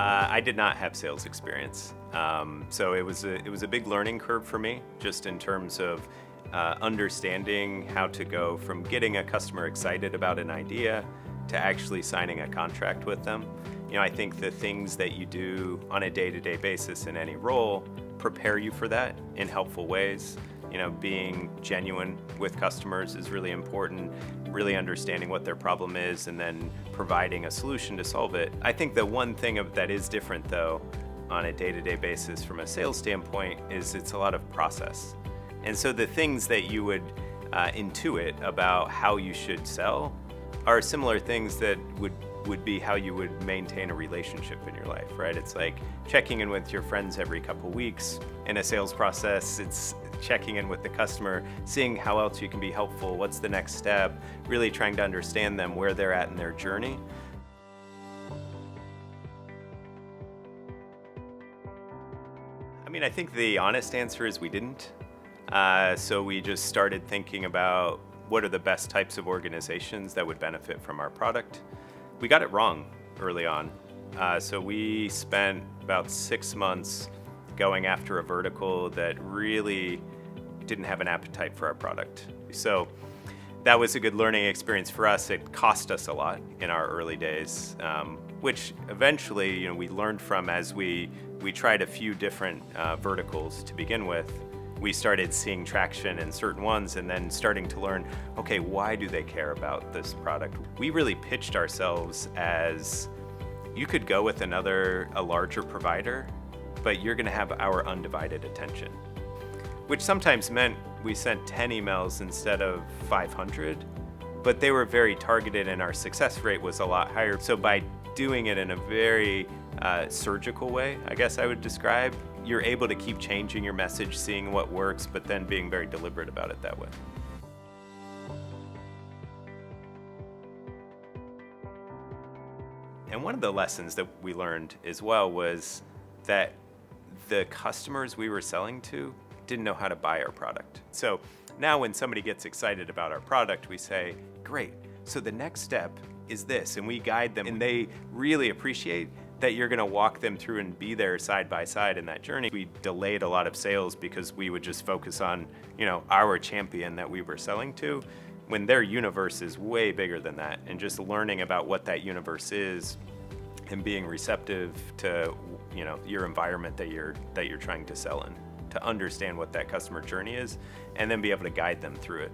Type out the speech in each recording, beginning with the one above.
I did not have sales experience, so it was a big learning curve for me, just in terms of understanding how to go from getting a customer excited about an idea to actually signing a contract with them. I think the things that you do on a day-to-day basis in any role prepare you for that in helpful ways. Being genuine with customers is really important, really understanding what their problem is and then providing a solution to solve it. I think the one thing that is different though on a day-to-day basis from a sales standpoint is it's a lot of process. And so the things that you would intuit about how you should sell are similar things that would be how you would maintain a relationship in your life, right? It's like checking in with your friends every couple weeks. In a sales process, it's checking in with the customer, seeing how else you can be helpful, what's the next step, really trying to understand them, where they're at in their journey. I think the honest answer is we didn't. So we just started thinking about what are the best types of organizations that would benefit from our product. We got it wrong early on. So we spent about 6 months going after a vertical that really didn't have an appetite for our product. So that was a good learning experience for us. It cost us a lot in our early days, which eventually we learned from as we tried a few different verticals to begin with. We started seeing traction in certain ones and then starting to learn, okay, why do they care about this product? We really pitched ourselves as, you could go with a larger provider, but you're gonna have our undivided attention. Which sometimes meant we sent 10 emails instead of 500, but they were very targeted and our success rate was a lot higher. So by doing it in a very surgical way, I guess I would describe, you're able to keep changing your message, seeing what works, but then being very deliberate about it that way. And one of the lessons that we learned as well was that the customers we were selling to didn't know how to buy our product. So now when somebody gets excited about our product, we say, great, so the next step is this, and we guide them, and they really appreciate that you're gonna walk them through and be there side by side in that journey. We delayed a lot of sales because we would just focus on, our champion that we were selling to, when their universe is way bigger than that. And just learning about what that universe is and being receptive to, your environment that you're trying to sell in, to understand what that customer journey is, and then be able to guide them through it.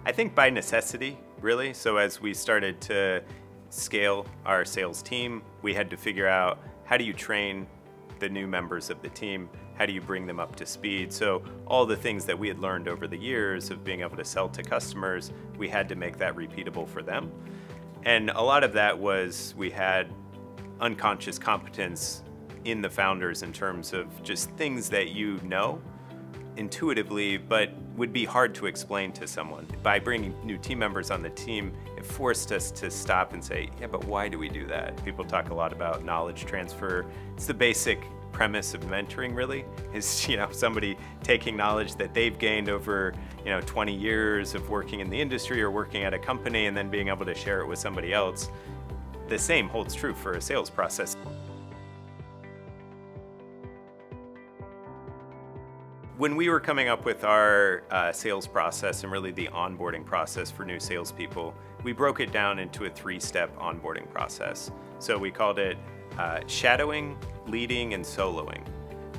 I think by necessity, really. So as we started to scale our sales team, we had to figure out, how do you train the new members of the team? How do you bring them up to speed? So all the things that we had learned over the years of being able to sell to customers, we had to make that repeatable for them. And a lot of that was, we had unconscious competence in the founders in terms of just things that intuitively, but would be hard to explain to someone. By bringing new team members on the team, it forced us to stop and say, yeah, but why do we do that? People talk a lot about knowledge transfer. It's the basic premise of mentoring, really, is somebody taking knowledge that they've gained over 20 years of working in the industry or working at a company, and then being able to share it with somebody else. The same holds true for a sales process. When we were coming up with our sales process and really the onboarding process for new salespeople, we broke it down into a 3-step onboarding process. So we called it shadowing, leading, and soloing.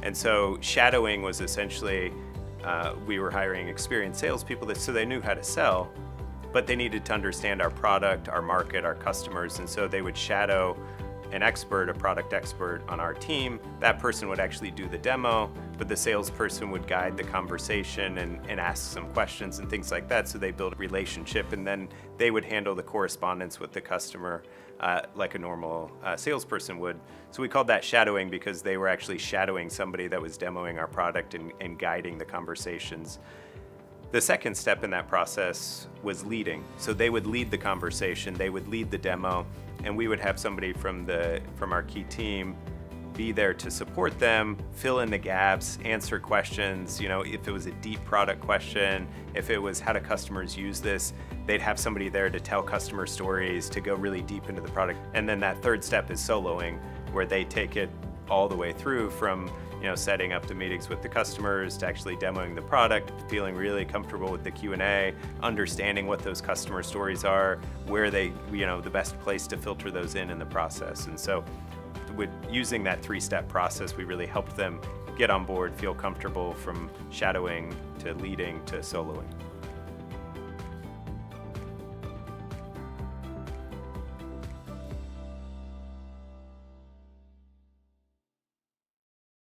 And so shadowing was essentially, we were hiring experienced salespeople so they knew how to sell, but they needed to understand our product, our market, our customers, and so they would shadow an expert, a product expert on our team. That person would actually do the demo, but the salesperson would guide the conversation and ask some questions and things like that, so they build a relationship, and then they would handle the correspondence with the customer like a normal salesperson would. So we called that shadowing because they were actually shadowing somebody that was demoing our product and guiding the conversations. The second step in that process was leading. So they would lead the conversation, they would lead the demo, and we would have somebody from our key team be there to support them, fill in the gaps, answer questions. If it was a deep product question, if it was how do customers use this, they'd have somebody there to tell customer stories, to go really deep into the product. And then that third step is soloing, where they take it all the way through from setting up the meetings with the customers to actually demoing the product, feeling really comfortable with the Q&A, understanding what those customer stories are, where they, the best place to filter those in the process. And so with using that 3-step process, we really helped them get on board, feel comfortable from shadowing to leading to soloing.